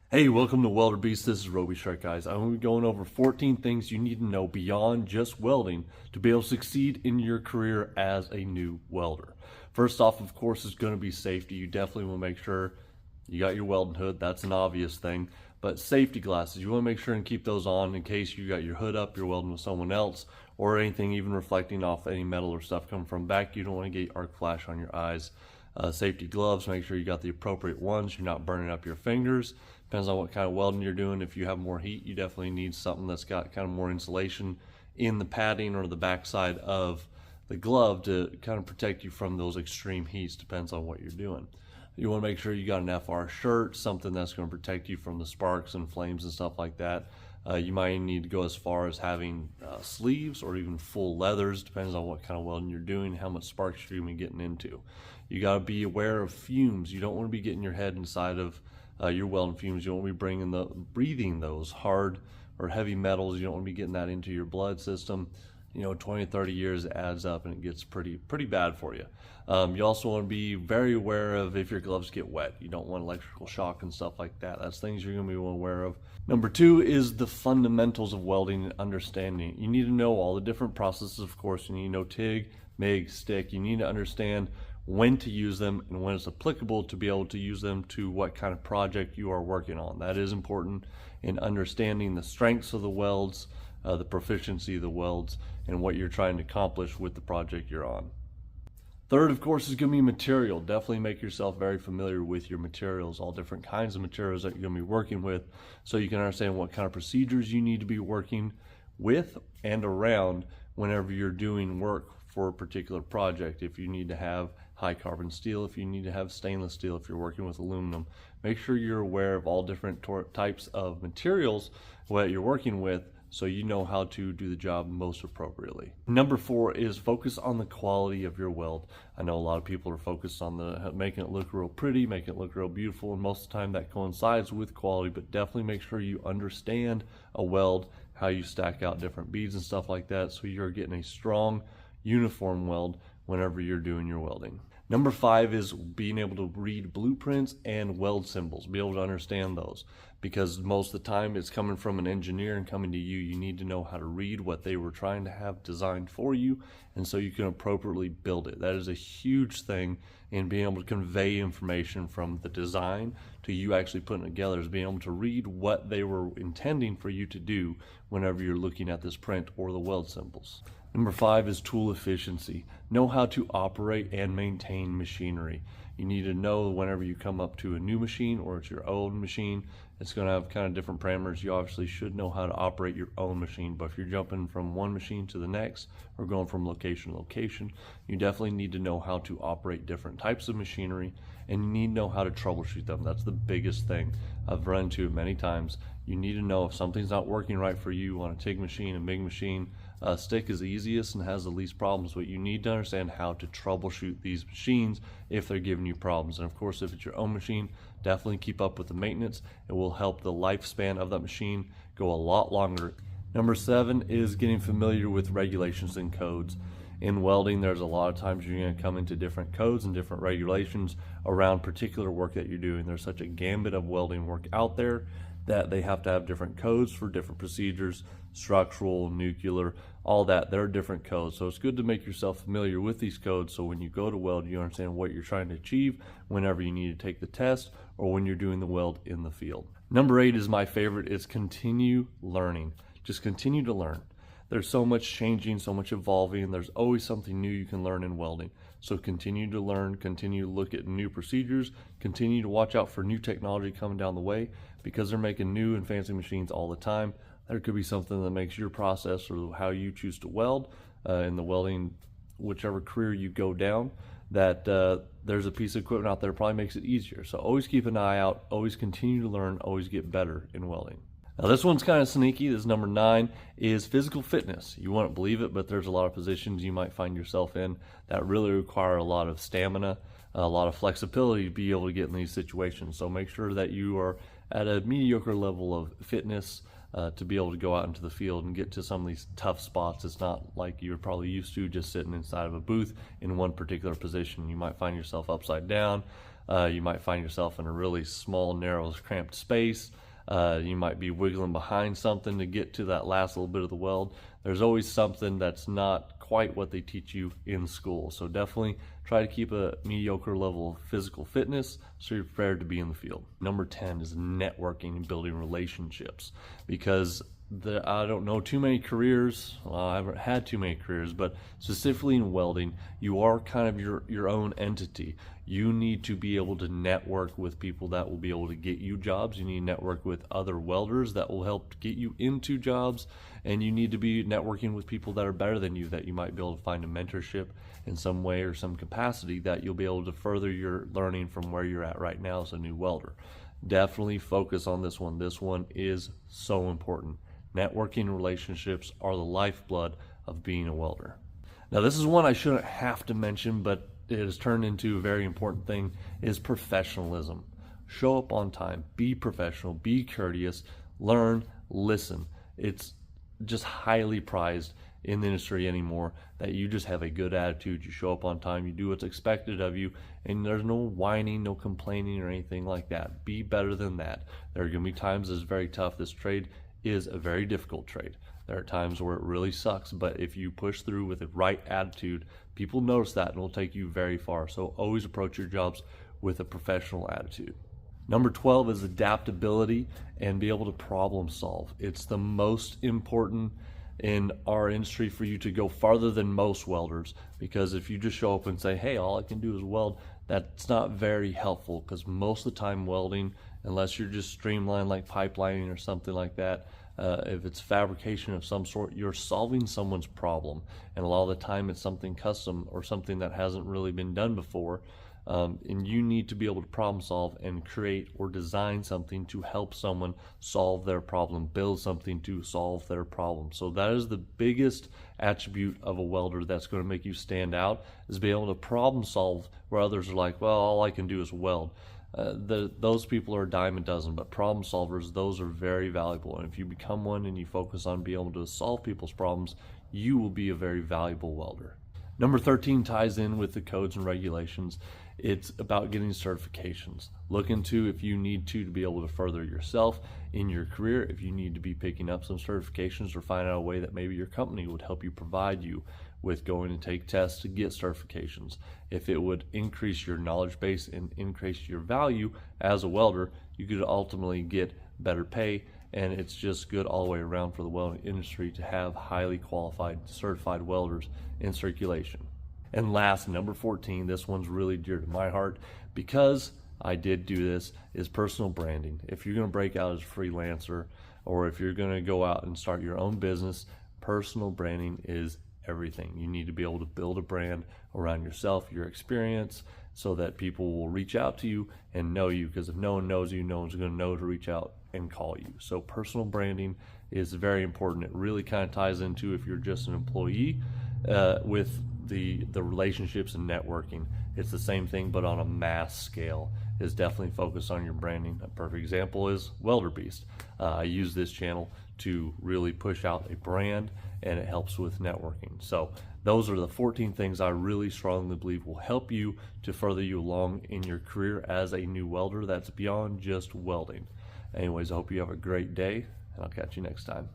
Hey, welcome to Welderbeast. This is Roby Shark, guys. I'm going to be going over 14 things you need to know beyond just welding to be able to succeed in your career as a new welder. First off, of course, is going to be safety. You definitely want to make sure you got your welding hood. That's an obvious thing. But safety glasses, you want to make sure and keep those on in case you got your hood up, you're welding with someone else, or anything even reflecting off any metal or stuff coming from back. You don't want to get arc flash on your eyes. Safety gloves, make sure you got the appropriate ones. You're not burning up your fingers. Depends on what kind of welding you're doing. If you have more heat, you definitely need something that's got kind of more insulation in the padding or the backside of the glove to kind of protect you from those extreme heats. Depends on what you're doing. You want to make sure you got an FR shirt, something that's going to protect you from the sparks and flames and stuff like that. You might need to go as far as having sleeves or even full leathers. Depends on what kind of welding you're doing, how much sparks you're going to be getting into. You got to be aware of fumes. You don't want to be getting your head inside of your welding fumes. You don't want to be breathing those hard or heavy metals. You don't want to be getting that into your blood system. 20 30 years it adds up and it gets pretty bad for you. You also want to be very aware of if your gloves get wet. You don't want electrical shock and stuff like that. That's things you're going to be aware of. Number two is the fundamentals of welding and understanding. You need to know all the different processes, of course. You need to know TIG, MIG, stick. You need to understand when to use them and when it's applicable to be able to use them to what kind of project you are working on. That is important in understanding the strengths of the welds, the proficiency of the welds, and what you're trying to accomplish with the project you're on. Third, of course, is going to be material. Definitely make yourself very familiar with your materials, all different kinds of materials that you're going to be working with, so you can understand what kind of procedures you need to be working with and around whenever you're doing work for a particular project. If you need to have high carbon steel, if you need to have stainless steel, if you're working with aluminum, make sure you're aware of all different types of materials that you're working with, so you know how to do the job most appropriately. Number four is focus on the quality of your weld. I know a lot of people are focused on making it look real pretty, making it look real beautiful, and most of the time that coincides with quality, but definitely make sure you understand a weld, how you stack out different beads and stuff like that, so you're getting a strong, uniform weld whenever you're doing your welding. Number five is being able to read blueprints and weld symbols, be able to understand those, because most of the time it's coming from an engineer and coming to you. You need to know how to read what they were trying to have designed for you, and so you can appropriately build it. That is a huge thing in being able to convey information from the design to you actually putting it together, is being able to read what they were intending for you to do whenever you're looking at this print or the weld symbols. Number five is tool efficiency. Know how to operate and maintain machinery. You need to know whenever you come up to a new machine or it's your own machine, it's going to have kind of different parameters. You obviously should know how to operate your own machine, but if you're jumping from one machine to the next or going from location to location, you definitely need to know how to operate different types of machinery, and you need to know how to troubleshoot them. That's the biggest thing. I've run into it many times. You need to know if something's not working right for you on a TIG machine, a MIG machine. Stick is the easiest and has the least problems, but you need to understand how to troubleshoot these machines if they're giving you problems. And of course, if it's your own machine, definitely keep up with the maintenance. It will help the lifespan of that machine go a lot longer. Number seven is getting familiar with regulations and codes. In welding, there's a lot of times you're going to come into different codes and different regulations around particular work that you're doing. There's such a gambit of welding work out there that they have to have different codes for different procedures, structural, nuclear, all that. There are different codes. So it's good to make yourself familiar with these codes, so when you go to weld, you understand what you're trying to achieve whenever you need to take the test or when you're doing the weld in the field. Number eight is my favorite. It's continue learning. Just continue to learn. There's so much changing, so much evolving, and there's always something new you can learn in welding. So continue to learn, continue to look at new procedures, continue to watch out for new technology coming down the way, because they're making new and fancy machines all the time. There could be something that makes your process or how you choose to weld in the welding, whichever career you go down, that there's a piece of equipment out there that probably makes it easier. So always keep an eye out, always continue to learn, always get better in welding. Now this one's kind of sneaky. This number 9 is physical fitness. You won't believe it, but there's a lot of positions you might find yourself in that really require a lot of stamina, a lot of flexibility to be able to get in these situations. So make sure that you are at a mediocre level of fitness to be able to go out into the field and get to some of these tough spots. It's not like you're probably used to just sitting inside of a booth in one particular position. You might find yourself upside down, You might find yourself in a really small, narrow, cramped space. You might be wiggling behind something to get to that last little bit of the weld. There's always something that's not quite what they teach you in school. So definitely try to keep a mediocre level of physical fitness so you're prepared to be in the field. Number 10 is networking and building relationships, because I don't know too many careers. Well, I haven't had too many careers, but specifically in welding, you are kind of your own entity. You need to be able to network with people that will be able to get you jobs. You need to network with other welders that will help get you into jobs, and you need to be networking with people that are better than you, that you might be able to find a mentorship in some way or some capacity that you'll be able to further your learning from where you're at right now as a new welder. Definitely focus on this one. This one is so important. Networking relationships are the lifeblood of being a welder. Now, this is one I shouldn't have to mention, but it has turned into a very important thing, is professionalism. Show up on time, be professional, be courteous, learn, listen. It's just highly prized in the industry anymore that you just have a good attitude, you show up on time, you do what's expected of you, and there's no whining, no complaining or anything like that. Be better than that. There are going to be times it's very tough. This trade is a very difficult trade. There are times where it really sucks, but if you push through with the right attitude, people notice that and will take you very far. So always approach your jobs with a professional attitude. Number 12 is adaptability and be able to problem solve. It's the most important in our industry for you to go farther than most welders, because if you just show up and say, hey, all I can do is weld, that's not very helpful, because most of the time welding, unless you're just streamlined like pipelining or something like that, if it's fabrication of some sort, you're solving someone's problem, and a lot of the time it's something custom or something that hasn't really been done before. And you need to be able to problem solve and create or design something to help someone solve their problem, build something to solve their problem. So that is the biggest attribute of a welder that's going to make you stand out, is be able to problem solve where others are like, well, all I can do is weld. Those people are a dime a dozen, but problem solvers, those are very valuable. And if you become one and you focus on being able to solve people's problems, you will be a very valuable welder. Number 13 ties in with the codes and regulations. It's about getting certifications. Look into if you need to be able to further yourself in your career, if you need to be picking up some certifications, or find out a way that maybe your company would help you provide you with going to take tests to get certifications. If it would increase your knowledge base and increase your value as a welder, you could ultimately get better pay, and it's just good all the way around for the welding industry to have highly qualified, certified welders in circulation. And last, number 14, this one's really dear to my heart because I did do this, is personal branding. If you're going to break out as a freelancer, or if you're going to go out and start your own business, personal branding is everything. You need to be able to build a brand around yourself, your experience, so that people will reach out to you and know you, because if no one knows you, no one's going to know to reach out and call you. So personal branding is very important. It really kind of ties into if you're just an employee with the relationships and networking. It's the same thing, but on a mass scale. Is definitely focus on your branding. A perfect example is Welderbeast. I use this channel to really push out a brand, and it helps with networking. So those are the 14 things I really strongly believe will help you to further you along in your career as a new welder that's beyond just welding. Anyways, I hope you have a great day, and I'll catch you next time.